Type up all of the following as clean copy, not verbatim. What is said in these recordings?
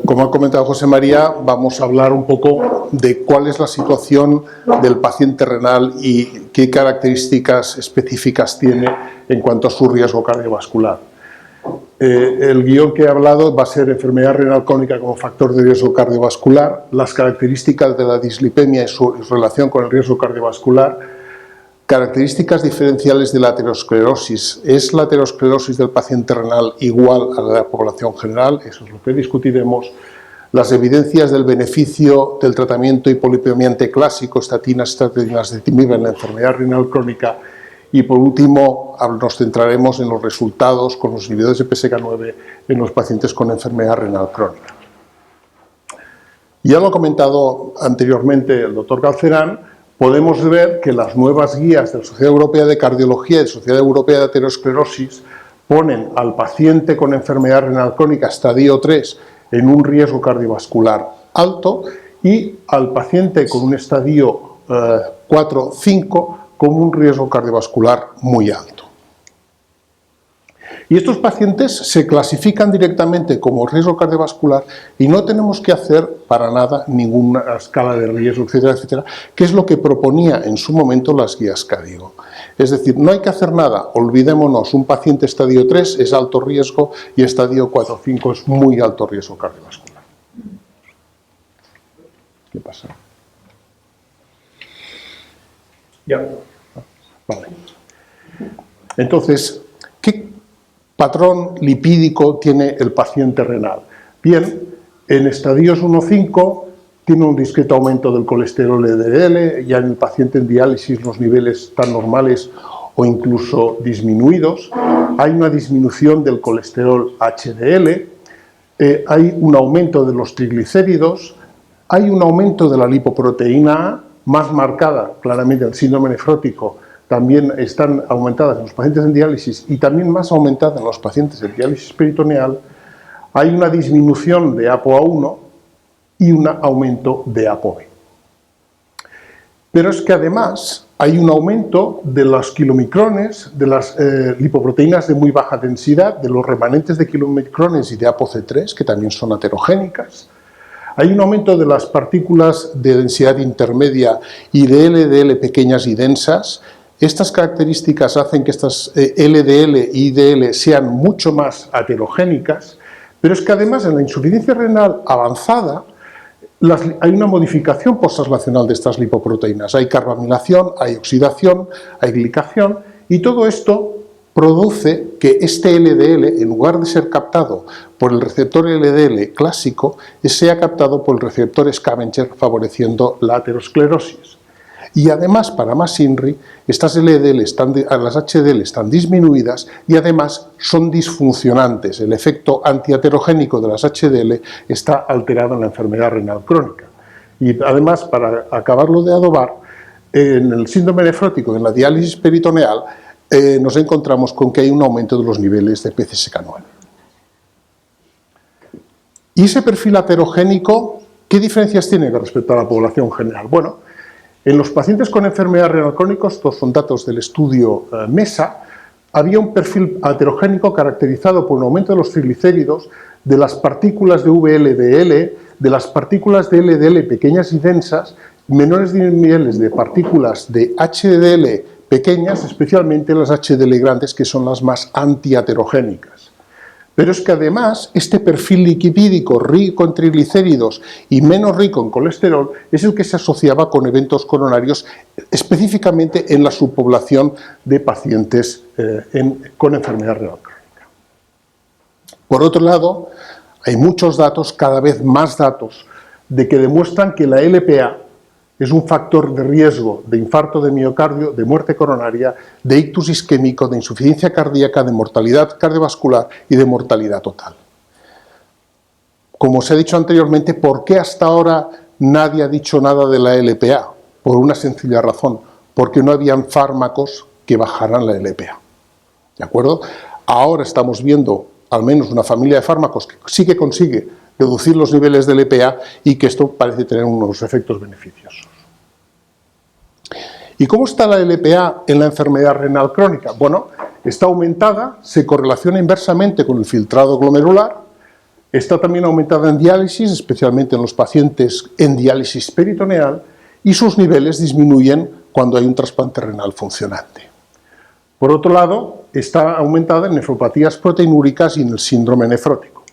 Como ha comentado José María, vamos a hablar un poco de cuál es la situación del paciente renal y qué características específicas tiene en cuanto a su riesgo cardiovascular. El guión que he hablado va a ser enfermedad renal crónica como factor de riesgo cardiovascular, las características de la dislipemia y su relación con el riesgo cardiovascular, características diferenciales de la aterosclerosis. ¿Es la aterosclerosis del paciente renal igual a la de la población general? Eso es lo que discutiremos. Las evidencias del beneficio del tratamiento hipolipemiante clásico, estatinas, estatinas de ezetimibe en la enfermedad renal crónica. Y por último, nos centraremos en los resultados con los inhibidores de PSK9 en los pacientes con enfermedad renal crónica. Ya lo ha comentado anteriormente el doctor Galcerán. Podemos ver que las nuevas guías de la Sociedad Europea de Cardiología y de la Sociedad Europea de Aterosclerosis ponen al paciente con enfermedad renal crónica estadio 3 en un riesgo cardiovascular alto y al paciente con un estadio 4-5 como un riesgo cardiovascular muy alto. Y estos pacientes se clasifican directamente como riesgo cardiovascular y no tenemos que hacer para nada ninguna escala de riesgo, etcétera, etcétera, que es lo que proponía en su momento las guías CADIGO. Es decir, no hay que hacer nada, olvidémonos, un paciente estadio 3 es alto riesgo y estadio 4-5 es muy alto riesgo cardiovascular. ¿Qué pasa? Ya. Vale. Entonces, ¿qué patrón lipídico tiene el paciente renal? Bien, en estadios 1-5 tiene un discreto aumento del colesterol LDL, ya en el paciente en diálisis los niveles están normales o incluso disminuidos, hay una disminución del colesterol HDL, hay un aumento de los triglicéridos, hay un aumento de la lipoproteína A, más marcada claramente en el síndrome nefrótico, también están aumentadas en los pacientes en diálisis y también más aumentadas en los pacientes en diálisis peritoneal. Hay una disminución de ApoA1 y un aumento de ApoB. Pero es que además hay un aumento de los kilomicrones, de las lipoproteínas de muy baja densidad, de los remanentes de kilomicrones y de ApoC3, que también son aterogénicas. Hay un aumento de las partículas de densidad intermedia y de LDL pequeñas y densas. Estas características hacen que estas LDL y IDL sean mucho más aterogénicas, pero es que además en la insuficiencia renal avanzada hay una modificación posttraslacional de estas lipoproteínas. Hay carbamilación, hay oxidación, hay glicación y todo esto produce que este LDL, en lugar de ser captado por el receptor LDL clásico, sea captado por el receptor scavenger favoreciendo la aterosclerosis. Y además, para más INRI, estas las HDL están disminuidas y además son disfuncionantes. El efecto antiaterogénico de las HDL está alterado en la enfermedad renal crónica. Y además, para acabarlo de adobar, en el síndrome nefrótico, en la diálisis peritoneal, nos encontramos con que hay un aumento de los niveles de PCSK9. ¿Y ese perfil aterogénico qué diferencias tiene con respecto a la población general? Bueno, en los pacientes con enfermedad renal crónica, estos son datos del estudio MESA, había un perfil aterogénico caracterizado por un aumento de los triglicéridos, de las partículas de VLDL, de las partículas de LDL pequeñas y densas, menores niveles de partículas de HDL pequeñas, especialmente las HDL grandes, que son las más antiaterogénicas. Pero es que además este perfil lipídico rico en triglicéridos y menos rico en colesterol es el que se asociaba con eventos coronarios específicamente en la subpoblación de pacientes con enfermedad renal crónica. Por otro lado, hay muchos datos, cada vez más datos, de que demuestran que la LPA es un factor de riesgo de infarto de miocardio, de muerte coronaria, de ictus isquémico, de insuficiencia cardíaca, de mortalidad cardiovascular y de mortalidad total. Como os he dicho anteriormente, ¿por qué hasta ahora nadie ha dicho nada de la LPA? Por una sencilla razón, porque no habían fármacos que bajaran la LPA. ¿De acuerdo? Ahora estamos viendo al menos una familia de fármacos que sí que consigue reducir los niveles de LPA y que esto parece tener unos efectos beneficiosos. ¿Y cómo está la LPA en la enfermedad renal crónica? Bueno, está aumentada, se correlaciona inversamente con el filtrado glomerular, está también aumentada en diálisis, especialmente en los pacientes en diálisis peritoneal, y sus niveles disminuyen cuando hay un trasplante renal funcionante. Por otro lado, está aumentada en nefropatías proteinúricas y en el síndrome nefrótico.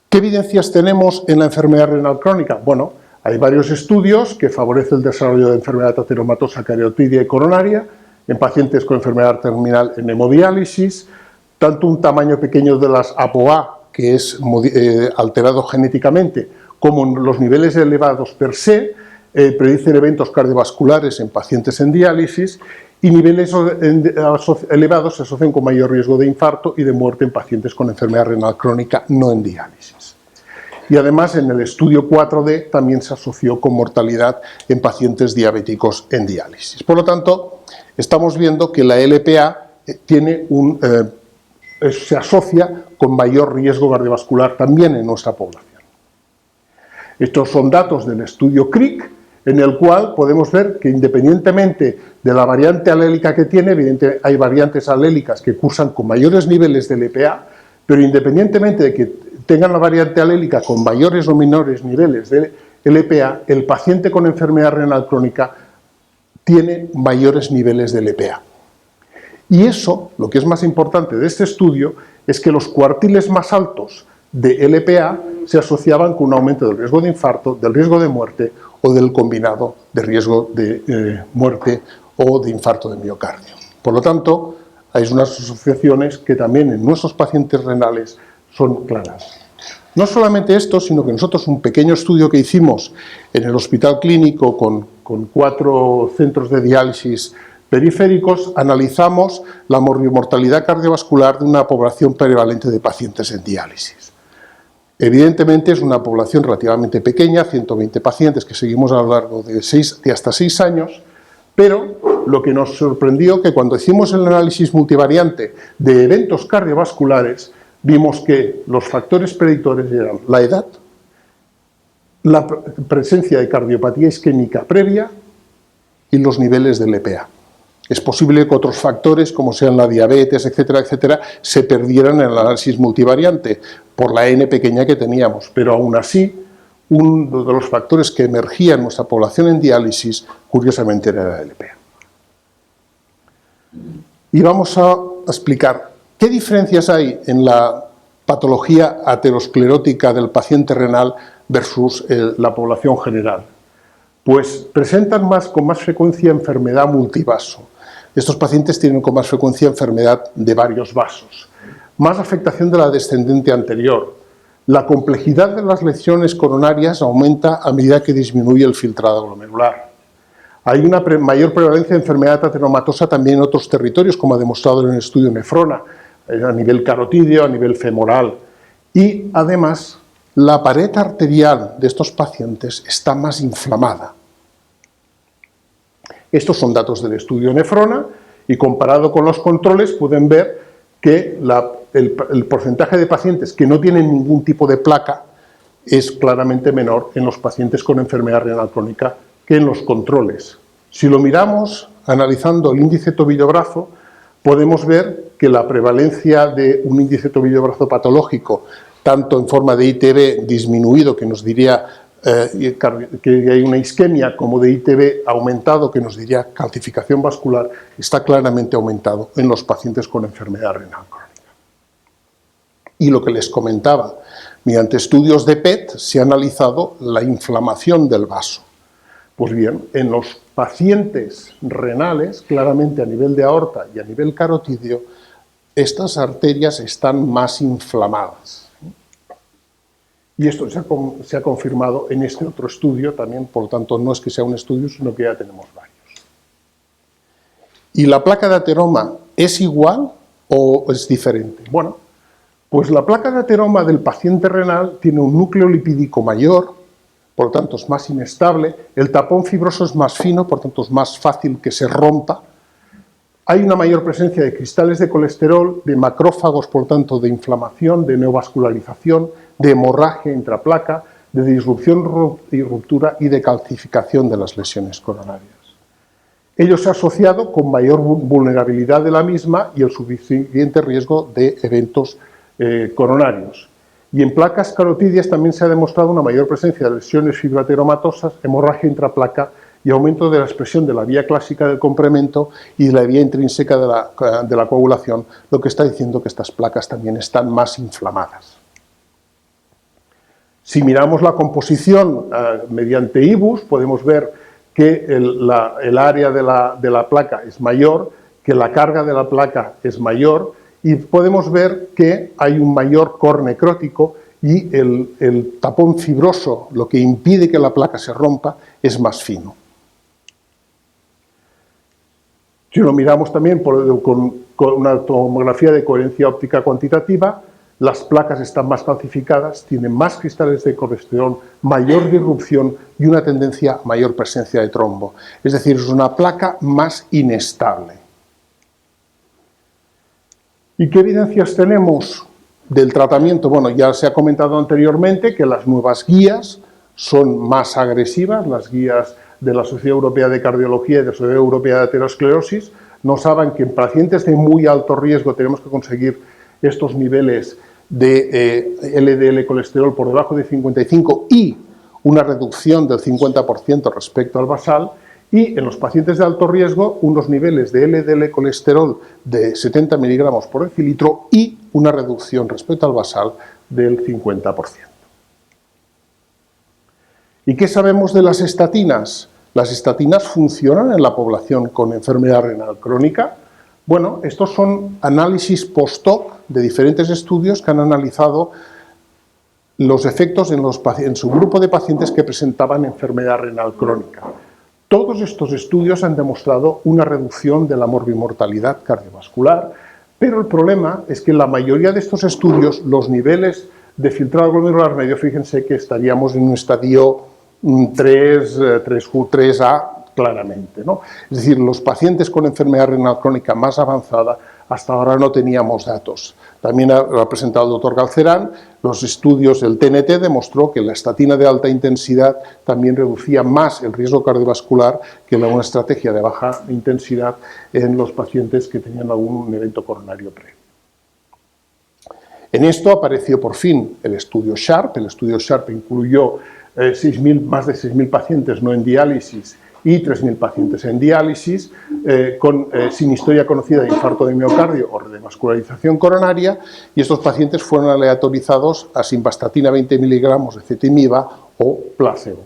¿Qué evidencias tenemos en la enfermedad renal crónica? Bueno, hay varios estudios que favorecen el desarrollo de enfermedad ateromatosa cariotidia y coronaria en pacientes con enfermedad terminal en hemodiálisis, tanto un tamaño pequeño de las ApoA, que es alterado genéticamente, como los niveles elevados per se, predicen eventos cardiovasculares en pacientes en diálisis, y niveles elevados se asocian con mayor riesgo de infarto y de muerte en pacientes con enfermedad renal crónica no en diálisis. Y además en el estudio 4D también se asoció con mortalidad en pacientes diabéticos en diálisis. Por lo tanto, estamos viendo que la LPA se asocia con mayor riesgo cardiovascular también en nuestra población. Estos son datos del estudio CRIC, en el cual podemos ver que independientemente de la variante alélica que tiene, evidentemente hay variantes alélicas que cursan con mayores niveles de LPA, pero independientemente de que tengan la variante alélica con mayores o menores niveles de LPA, el paciente con enfermedad renal crónica tiene mayores niveles de LPA. Y eso, lo que es más importante de este estudio, es que los cuartiles más altos de LPA se asociaban con un aumento del riesgo de infarto, del riesgo de muerte o del combinado de riesgo de muerte o de infarto de miocardio. Por lo tanto, hay unas asociaciones que también en nuestros pacientes renales son claras. No solamente esto, sino que nosotros un pequeño estudio que hicimos en el hospital clínico con 4 centros de diálisis periféricos, analizamos la mortalidad cardiovascular de una población prevalente de pacientes en diálisis. Evidentemente es una población relativamente pequeña, 120 pacientes que seguimos a lo largo de hasta 6 años, pero lo que nos sorprendió que cuando hicimos el análisis multivariante de eventos cardiovasculares, vimos que los factores predictores eran la edad, la presencia de cardiopatía isquémica previa y los niveles de LPA. Es posible que otros factores, como sean la diabetes, etcétera, etcétera, se perdieran en el análisis multivariante por la N pequeña que teníamos, pero aún así, uno de los factores que emergía en nuestra población en diálisis, curiosamente, era la LPA. Y vamos a explicar qué diferencias hay en la patología aterosclerótica del paciente renal versus la población general. Pues presentan con más frecuencia enfermedad multivaso. Estos pacientes tienen con más frecuencia enfermedad de varios vasos, más afectación de la descendente anterior. La complejidad de las lesiones coronarias aumenta a medida que disminuye el filtrado glomerular. Hay una mayor prevalencia de enfermedad ateromatosa también en otros territorios, como ha demostrado en el estudio Nefrona, a nivel carotídeo, a nivel femoral. Y además, la pared arterial de estos pacientes está más inflamada. Estos son datos del estudio Nefrona y comparado con los controles pueden ver que el porcentaje de pacientes que no tienen ningún tipo de placa es claramente menor en los pacientes con enfermedad renal crónica que en los controles. Si lo miramos analizando el índice tobillo-brazo, podemos ver que la prevalencia de un índice tobillo-brazo patológico, tanto en forma de ITB disminuido, que nos diría que hay una isquemia, como de ITB aumentado, que nos diría calcificación vascular, está claramente aumentado en los pacientes con enfermedad renal crónica. Y lo que les comentaba, mediante estudios de PET se ha analizado la inflamación del vaso. Pues bien, en los pacientes renales, claramente a nivel de aorta y a nivel carotídeo, estas arterias están más inflamadas. Y esto se ha confirmado en este otro estudio también, por lo tanto no es que sea un estudio, sino que ya tenemos varios. ¿Y la placa de ateroma es igual o es diferente? Bueno, pues la placa de ateroma del paciente renal tiene un núcleo lipídico mayor, por lo tanto es más inestable, el tapón fibroso es más fino, por lo tanto es más fácil que se rompa. Hay una mayor presencia de cristales de colesterol, de macrófagos, por tanto, de inflamación, de neovascularización, de hemorragia intraplaca, de disrupción y ruptura y de calcificación de las lesiones coronarias. Ello se ha asociado con mayor vulnerabilidad de la misma y el suficiente riesgo de eventos coronarios. Y en placas carotidias también se ha demostrado una mayor presencia de lesiones fibroateromatosas, hemorragia intraplaca y aumento de la expresión de la vía clásica del complemento y de la vía intrínseca de la coagulación, lo que está diciendo que estas placas también están más inflamadas. Si miramos la composición mediante IBUS, podemos ver que el área de la placa es mayor, que la carga de la placa es mayor, y podemos ver que hay un mayor core necrótico y el tapón fibroso, lo que impide que la placa se rompa, es más fino. Si lo miramos también con una tomografía de coherencia óptica cuantitativa, las placas están más calcificadas, tienen más cristales de colesterol, mayor disrupción y una tendencia a mayor presencia de trombo. Es decir, es una placa más inestable. ¿Y qué evidencias tenemos del tratamiento? Bueno, ya se ha comentado anteriormente que las nuevas guías son más agresivas, las guías de la Sociedad Europea de Cardiología y de la Sociedad Europea de Aterosclerosis nos saben que en pacientes de muy alto riesgo tenemos que conseguir estos niveles de LDL colesterol por debajo de 55 y una reducción del 50% respecto al basal, y en los pacientes de alto riesgo unos niveles de LDL colesterol de 70 miligramos por decilitro y una reducción respecto al basal del 50%. ¿Y qué sabemos de las estatinas? ¿Las estatinas funcionan en la población con enfermedad renal crónica? Bueno, estos son análisis post-hoc de diferentes estudios que han analizado los efectos en su grupo de pacientes que presentaban enfermedad renal crónica. Todos estos estudios han demostrado una reducción de la morbimortalidad cardiovascular, pero el problema es que en la mayoría de estos estudios los niveles de filtrado glomerular medio, fíjense que estaríamos en un estadio 3A claramente, ¿no? Es decir, los pacientes con enfermedad renal crónica más avanzada hasta ahora no teníamos datos. También ha presentado el doctor Galcerán los estudios, el TNT demostró que la estatina de alta intensidad también reducía más el riesgo cardiovascular que una estrategia de baja intensidad en los pacientes que tenían algún evento coronario previo. En esto apareció por fin el estudio SHARP. El estudio SHARP incluyó más de 6.000 pacientes no en diálisis y 3.000 pacientes en diálisis sin historia conocida de infarto de miocardio o de vascularización coronaria, y estos pacientes fueron aleatorizados a simvastatina 20 miligramos de ezetimiba o placebo.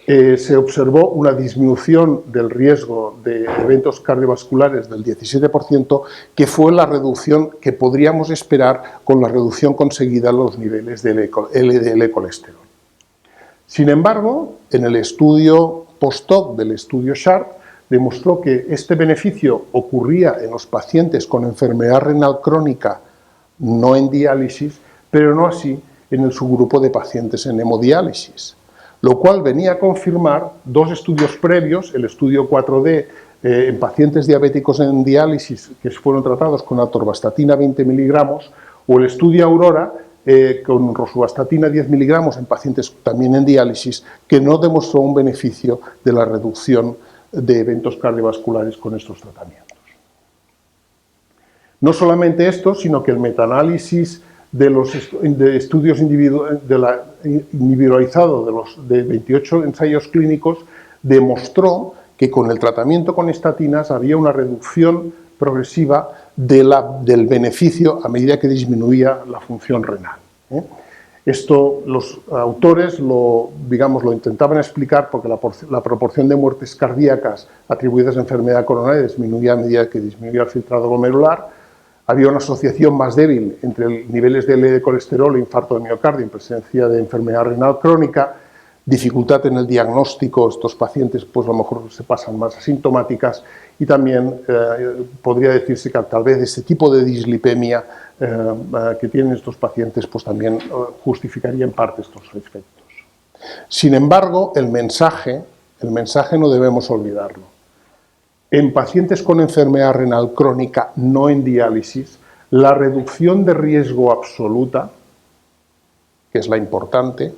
Se observó una disminución del riesgo de eventos cardiovasculares del 17%, que fue la reducción que podríamos esperar con la reducción conseguida en los niveles de LDL colesterol. Sin embargo, en el estudio post-hoc del estudio SHARP demostró que este beneficio ocurría en los pacientes con enfermedad renal crónica no en diálisis, pero no así en el subgrupo de pacientes en hemodiálisis, lo cual venía a confirmar dos estudios previos, el estudio 4D en pacientes diabéticos en diálisis que fueron tratados con atorvastatina 20 miligramos, o el estudio Aurora con rosuvastatina 10 miligramos en pacientes también en diálisis, que no demostró un beneficio de la reducción de eventos cardiovasculares con estos tratamientos. No solamente esto, sino que el metaanálisis de estudios individualizados de 28 ensayos clínicos demostró que con el tratamiento con estatinas había una reducción progresiva del beneficio a medida que disminuía la función renal. Esto los autores lo intentaban explicar porque la proporción de muertes cardíacas atribuidas a enfermedad coronaria disminuía a medida que disminuía el filtrado glomerular. Había una asociación más débil entre niveles de LDL colesterol e infarto de miocardio en presencia de enfermedad renal crónica, dificultad en el diagnóstico, estos pacientes pues a lo mejor se pasan más asintomáticas, y también podría decirse que tal vez ese tipo de dislipemia que tienen estos pacientes pues también justificaría en parte estos efectos. Sin embargo, el mensaje no debemos olvidarlo. En pacientes con enfermedad renal crónica no en diálisis, la reducción de riesgo absoluta, que es la importante,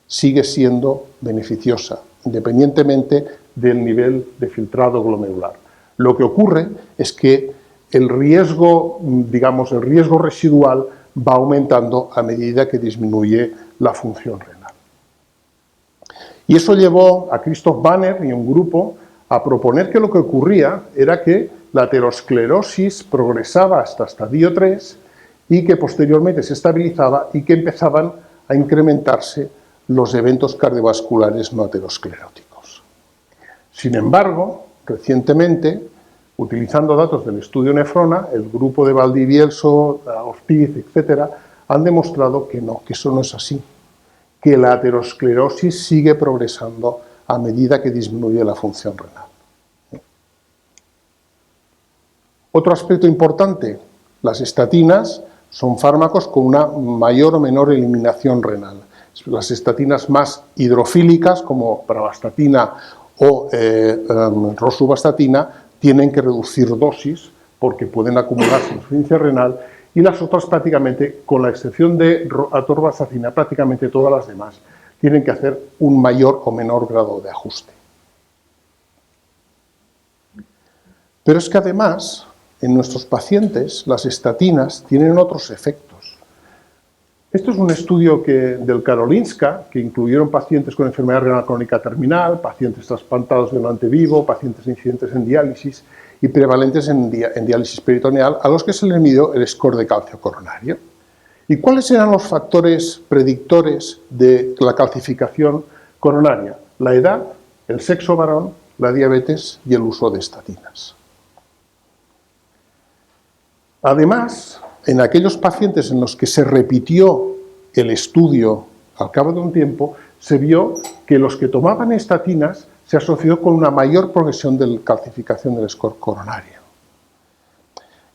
sigue siendo beneficiosa, independientemente del nivel de filtrado glomerular. Lo que ocurre es que el riesgo, digamos, el riesgo residual va aumentando a medida que disminuye la función renal. Y eso llevó a Christoph Banner y un grupo a proponer que lo que ocurría era que la aterosclerosis progresaba hasta estadio 3 y que posteriormente se estabilizaba y que empezaban a incrementarse los eventos cardiovasculares no ateroscleróticos. Sin embargo, recientemente, utilizando datos del estudio Nefrona, el grupo de Valdivielso, Ortiz, etc., han demostrado que no, que eso no es así, que la aterosclerosis sigue progresando a medida que disminuye la función renal. Otro aspecto importante, las estatinas son fármacos con una mayor o menor eliminación renal. Las estatinas más hidrofílicas, como pravastatina o rosuvastatina, tienen que reducir dosis porque pueden acumularse insuficiencia renal, y las otras prácticamente, con la excepción de atorvastatina, prácticamente todas las demás tienen que hacer un mayor o menor grado de ajuste. Pero es que además, en nuestros pacientes, las estatinas tienen otros efectos. Esto es un estudio del Karolinska, que incluyeron pacientes con enfermedad renal crónica terminal, pacientes trasplantados de donante vivo, pacientes incidentes en diálisis y prevalentes en diálisis peritoneal, a los que se les midió el score de calcio coronario. ¿Y cuáles eran los factores predictores de la calcificación coronaria? La edad, el sexo varón, la diabetes y el uso de estatinas. Además, en aquellos pacientes en los que se repitió el estudio al cabo de un tiempo, se vio que los que tomaban estatinas se asoció con una mayor progresión de la calcificación del score coronario.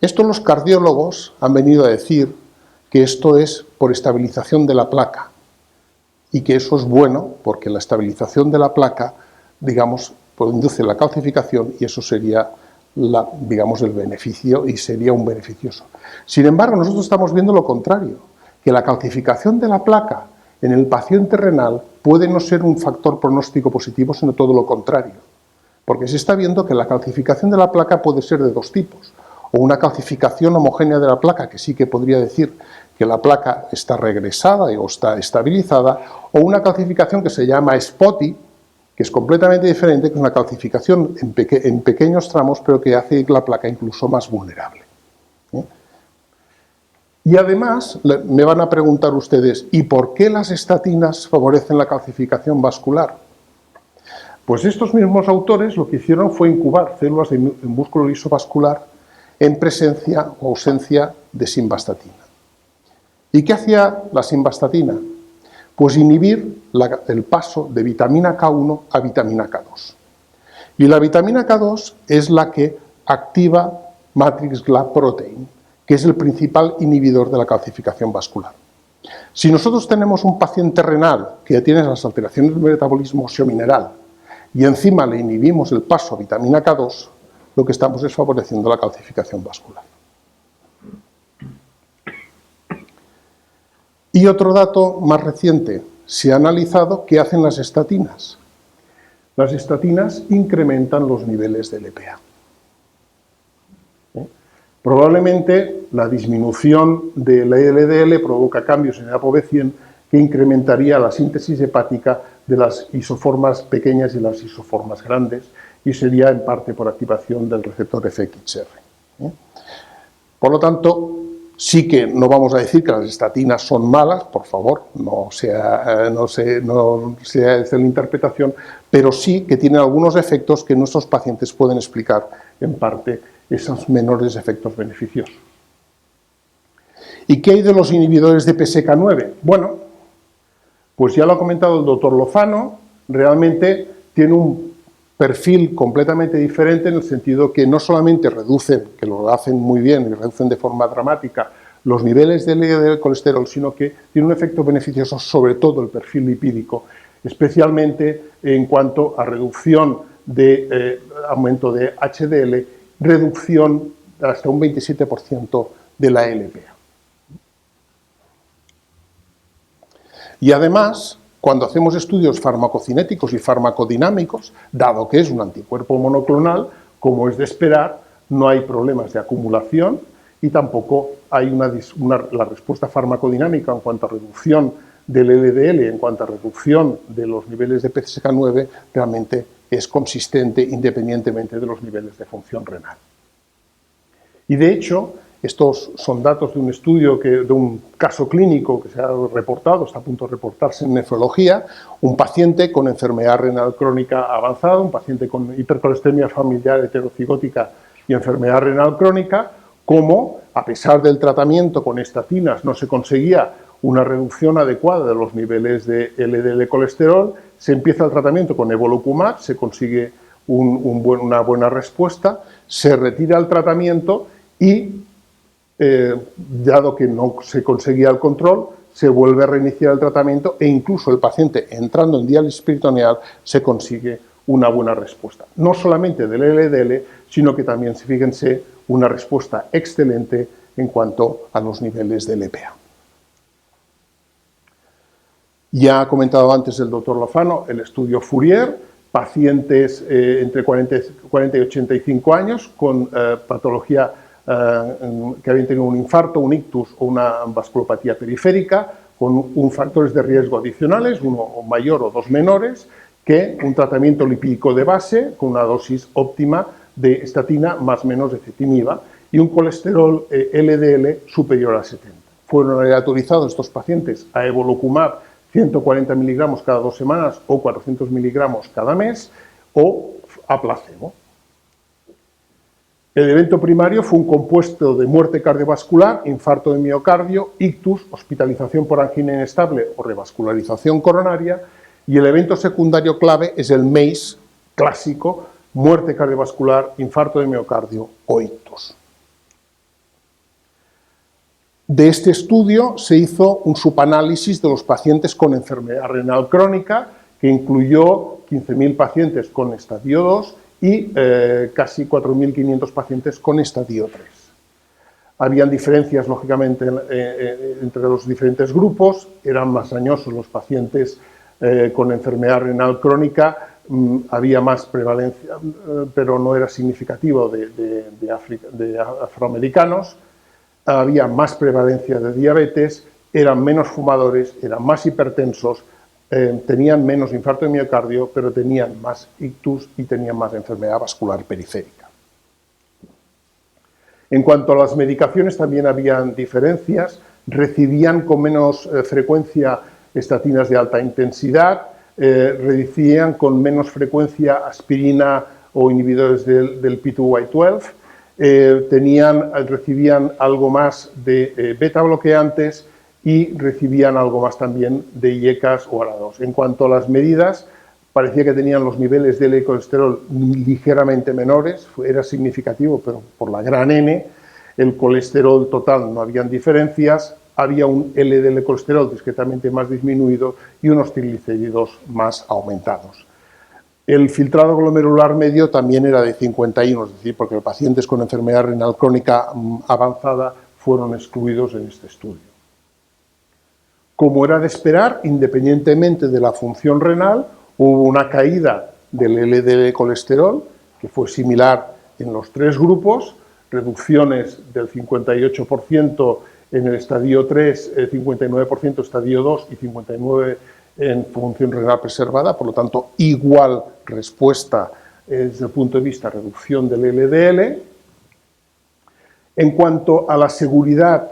Esto los cardiólogos han venido a decir que esto es por estabilización de la placa y que eso es bueno porque la estabilización de la placa, digamos, induce la calcificación y eso sería digamos, el beneficio y sería un beneficioso. Sin embargo, nosotros estamos viendo lo contrario, que la calcificación de la placa en el paciente renal puede no ser un factor pronóstico positivo, sino todo lo contrario, porque se está viendo que la calcificación de la placa puede ser de dos tipos, o una calcificación homogénea de la placa, que sí que podría decir que la placa está regresada o está estabilizada, o una calcificación que se llama spotty, que es completamente diferente, que es una calcificación en pequeños tramos, pero que hace la placa incluso más vulnerable. Y además, me van a preguntar ustedes, ¿y por qué las estatinas favorecen la calcificación vascular? Pues estos mismos autores lo que hicieron fue incubar células de músculo liso vascular en presencia o ausencia de simvastatina. ¿Y qué hacía la simvastatina? Pues inhibir el paso de vitamina K1 a vitamina K2. Y la vitamina K2 es la que activa matrix GLA protein, que es el principal inhibidor de la calcificación vascular. Si nosotros tenemos un paciente renal que ya tiene las alteraciones del metabolismo óseo-mineral y encima le inhibimos el paso a vitamina K2, lo que estamos es favoreciendo la calcificación vascular. Y otro dato más reciente, se ha analizado qué hacen las estatinas. Las estatinas incrementan los niveles de LPA. Probablemente la disminución de la LDL provoca cambios en el ApoB100 que incrementaría la síntesis hepática de las isoformas pequeñas y las isoformas grandes y sería en parte por activación del receptor FXR. Por lo tanto, sí que no vamos a decir que las estatinas son malas, por favor, no sea esa la interpretación, pero sí que tienen algunos efectos que nuestros pacientes pueden explicar en parte esos menores efectos beneficiosos. ¿Y qué hay de los inhibidores de PSK9? Bueno, pues ya lo ha comentado el doctor Lozano, realmente tiene un perfil completamente diferente en el sentido que no solamente reducen, que lo hacen muy bien y reducen de forma dramática los niveles del colesterol, sino que tiene un efecto beneficioso sobre todo el perfil lipídico, especialmente en cuanto a reducción de aumento de HDL, reducción hasta un 27% de la LPA. Y además, cuando hacemos estudios farmacocinéticos y farmacodinámicos, dado que es un anticuerpo monoclonal, como es de esperar, no hay problemas de acumulación y tampoco hay la respuesta farmacodinámica en cuanto a reducción del LDL, en cuanto a reducción de los niveles de PCSK9, realmente es consistente independientemente de los niveles de función renal. Y de hecho, estos son datos de un estudio, de un caso clínico que se ha reportado, está a punto de reportarse en nefrología, un paciente con enfermedad renal crónica avanzada, un paciente con hipercolesterolemia familiar heterocigótica y enfermedad renal crónica, como a pesar del tratamiento con estatinas no se conseguía una reducción adecuada de los niveles de LDL colesterol, se empieza el tratamiento con evolocumab, se consigue una buena respuesta, se retira el tratamiento y dado que no se conseguía el control, se vuelve a reiniciar el tratamiento e incluso el paciente entrando en diálisis peritoneal se consigue una buena respuesta. No solamente del LDL, sino que también, fíjense, una respuesta excelente en cuanto a los niveles de LPA. Ya ha comentado antes el doctor Lozano el estudio Fourier, pacientes entre 40 y 85 años con patología que habían tenido un infarto, un ictus o una vasculopatía periférica, con factores de riesgo adicionales, uno mayor o dos menores, que un tratamiento lipídico de base con una dosis óptima de estatina más menos de ezetimiba y un colesterol LDL superior a 70. Fueron aleatorizados estos pacientes a evolocumab 140 miligramos cada 2 semanas o 400 miligramos cada mes o a placebo. El evento primario fue un compuesto de muerte cardiovascular, infarto de miocardio, ictus, hospitalización por angina inestable o revascularización coronaria, y el evento secundario clave es el MACE clásico, muerte cardiovascular, infarto de miocardio o ictus. De este estudio se hizo un subanálisis de los pacientes con enfermedad renal crónica, que incluyó 15.000 pacientes con estadio 2 y casi 4.500 pacientes con estadio 3. Habían diferencias, lógicamente, entre los diferentes grupos, eran más dañosos los pacientes con enfermedad renal crónica, había más prevalencia, pero no era significativo de afroamericanos, había más prevalencia de diabetes, eran menos fumadores, eran más hipertensos, tenían menos infarto de miocardio, pero tenían más ictus y tenían más enfermedad vascular periférica. En cuanto a las medicaciones, también habían diferencias, recibían con menos frecuencia estatinas de alta intensidad, recibían con menos frecuencia aspirina o inhibidores del P2Y12, recibían algo más de beta bloqueantes y recibían algo más también de IECAS o ARA2. En cuanto a las medidas, parecía que tenían los niveles de LDL colesterol ligeramente menores, era significativo, pero por la gran N, el colesterol total no habían diferencias, había un LDL colesterol discretamente más disminuido y unos triglicéridos más aumentados. El filtrado glomerular medio también era de 51, es decir, porque los pacientes con enfermedad renal crónica avanzada fueron excluidos en este estudio. Como era de esperar, independientemente de la función renal, hubo una caída del LDL colesterol, que fue similar en los tres grupos, reducciones del 58% en el estadio 3, 59% estadio 2 y 59% en función renal preservada, por lo tanto, igual respuesta desde el punto de vista de reducción del LDL. En cuanto a la seguridad,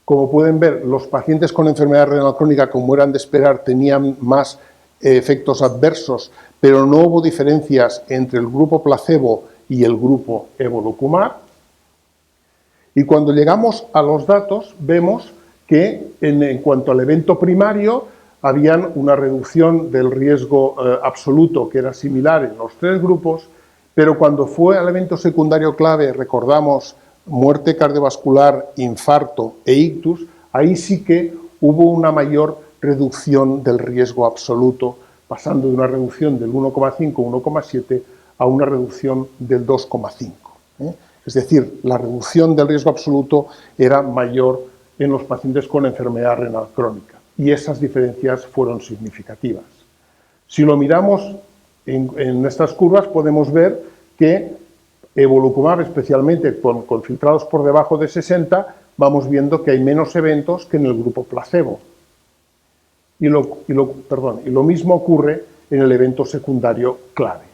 como pueden ver, los pacientes con enfermedad renal crónica, como eran de esperar, tenían más efectos adversos, pero no hubo diferencias entre el grupo placebo y el grupo evolocumab. Y cuando llegamos a los datos, vemos que en cuanto al evento primario, habían una reducción del riesgo absoluto que era similar en los tres grupos, pero cuando fue al evento secundario clave, recordamos, muerte cardiovascular, infarto e ictus, ahí sí que hubo una mayor reducción del riesgo absoluto, pasando de una reducción del 1,5, 1,7 a una reducción del 2,5. Es decir, la reducción del riesgo absoluto era mayor en los pacientes con enfermedad renal crónica. y esas diferencias fueron significativas. Si lo miramos en estas curvas podemos ver que evolucumab, especialmente con filtrados por debajo de 60, vamos viendo que hay menos eventos que en el grupo placebo. Y lo mismo ocurre en el evento secundario clave.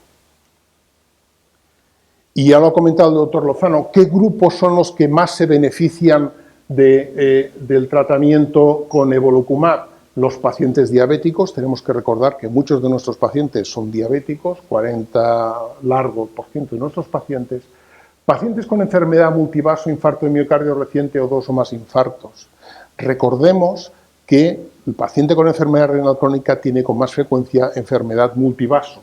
Y ya lo ha comentado el doctor Lozano, ¿qué grupos son los que más se benefician del tratamiento con evolucumab? Los pacientes diabéticos. Tenemos que recordar que muchos de nuestros pacientes son diabéticos, 40% de nuestros pacientes. Pacientes con enfermedad multivaso, infarto de miocardio reciente o 2 o más infartos. Recordemos que el paciente con enfermedad renal crónica tiene con más frecuencia enfermedad multivaso.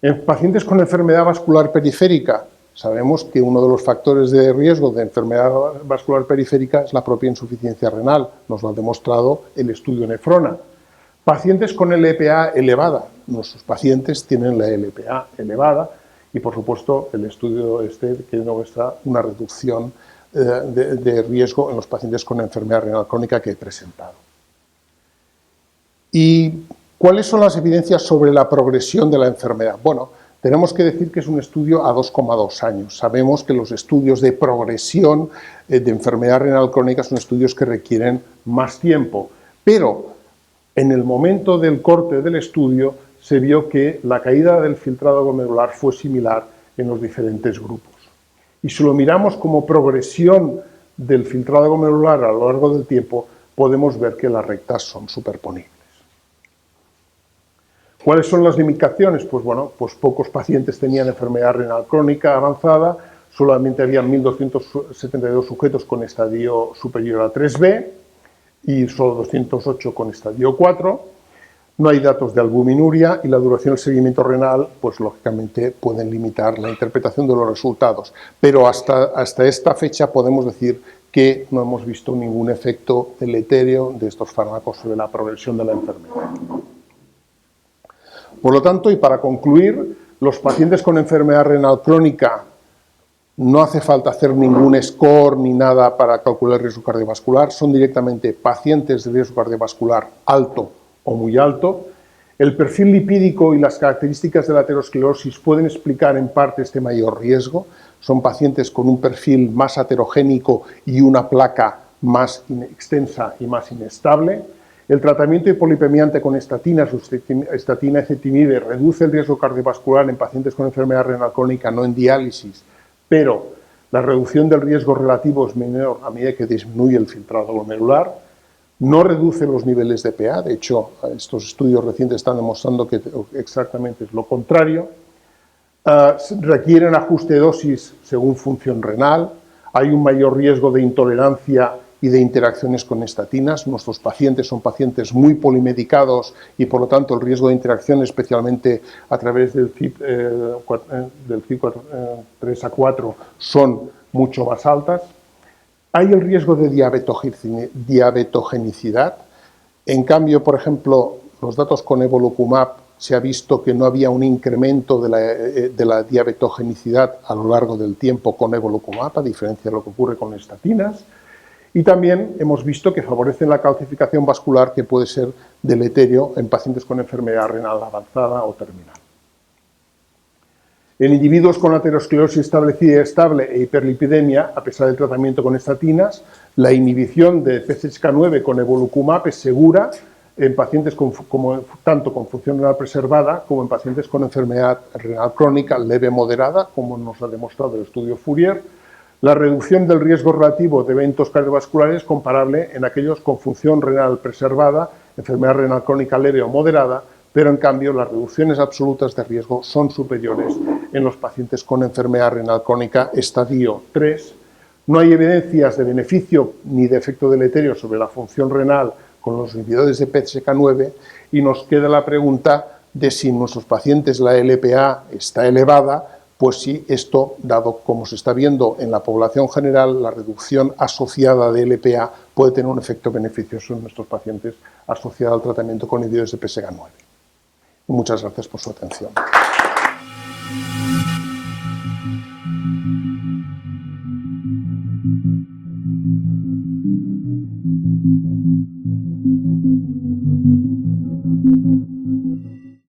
En pacientes con enfermedad vascular periférica, sabemos que uno de los factores de riesgo de enfermedad vascular periférica es la propia insuficiencia renal, nos lo ha demostrado el estudio Nefrona. Pacientes con LPA elevada, nuestros pacientes tienen la LPA elevada y por supuesto el estudio que muestra una reducción de riesgo en los pacientes con enfermedad renal crónica que he presentado. ¿Y cuáles son las evidencias sobre la progresión de la enfermedad? Bueno, tenemos que decir que es un estudio a 2,2 años. Sabemos que los estudios de progresión de enfermedad renal crónica son estudios que requieren más tiempo, pero en el momento del corte del estudio se vio que la caída del filtrado glomerular fue similar en los diferentes grupos. Y si lo miramos como progresión del filtrado glomerular a lo largo del tiempo, podemos ver que las rectas son superponibles. ¿Cuáles son las limitaciones? Pues bueno, pues pocos pacientes tenían enfermedad renal crónica avanzada, solamente había 1.272 sujetos con estadio superior a 3B y solo 208 con estadio 4. No hay datos de albuminuria y la duración del seguimiento renal, pues lógicamente pueden limitar la interpretación de los resultados. Pero hasta esta fecha podemos decir que no hemos visto ningún efecto deletéreo de estos fármacos sobre la progresión de la enfermedad. Por lo tanto, y para concluir, los pacientes con enfermedad renal crónica no hace falta hacer ningún score ni nada para calcular el riesgo cardiovascular, son directamente pacientes de riesgo cardiovascular alto o muy alto. El perfil lipídico y las características de la aterosclerosis pueden explicar en parte este mayor riesgo. Son pacientes con un perfil más aterogénico y una placa más extensa y más inestable. El tratamiento de hipolipemiante con estatinas, estatina ezetimibe, reduce el riesgo cardiovascular en pacientes con enfermedad renal crónica no en diálisis, pero la reducción del riesgo relativo es menor a medida que disminuye el filtrado glomerular. No reduce los niveles de PA, de hecho, estos estudios recientes están demostrando que exactamente es lo contrario. Requieren ajuste de dosis según función renal, hay un mayor riesgo de intolerancia y de interacciones con estatinas. Nuestros pacientes son pacientes muy polimedicados y por lo tanto el riesgo de interacción, especialmente a través del CYP 3A4, son mucho más altas. Hay el riesgo de diabetogenicidad. En cambio, por ejemplo, los datos con evolucumab se ha visto que no había un incremento de la diabetogenicidad a lo largo del tiempo con evolucumab, a diferencia de lo que ocurre con estatinas. Y también hemos visto que favorecen la calcificación vascular, que puede ser deleterio en pacientes con enfermedad renal avanzada o terminal. En individuos con aterosclerosis establecida y estable e hiperlipidemia, a pesar del tratamiento con estatinas, la inhibición de PCSK9 con evolucumab es segura en pacientes tanto con función renal preservada como en pacientes con enfermedad renal crónica leve moderada, como nos ha demostrado el estudio Fourier. La reducción del riesgo relativo de eventos cardiovasculares es comparable en aquellos con función renal preservada, enfermedad renal crónica leve o moderada, pero en cambio las reducciones absolutas de riesgo son superiores en los pacientes con enfermedad renal crónica estadio 3. No hay evidencias de beneficio ni de efecto deleterio sobre la función renal con los inhibidores de PCSK9 y nos queda la pregunta de si en nuestros pacientes la LPA está elevada, pues si esto, dado como se está viendo en la población general, la reducción asociada de LPA puede tener un efecto beneficioso en nuestros pacientes asociado al tratamiento con inhibidores de PCSK9. Muchas gracias por su atención.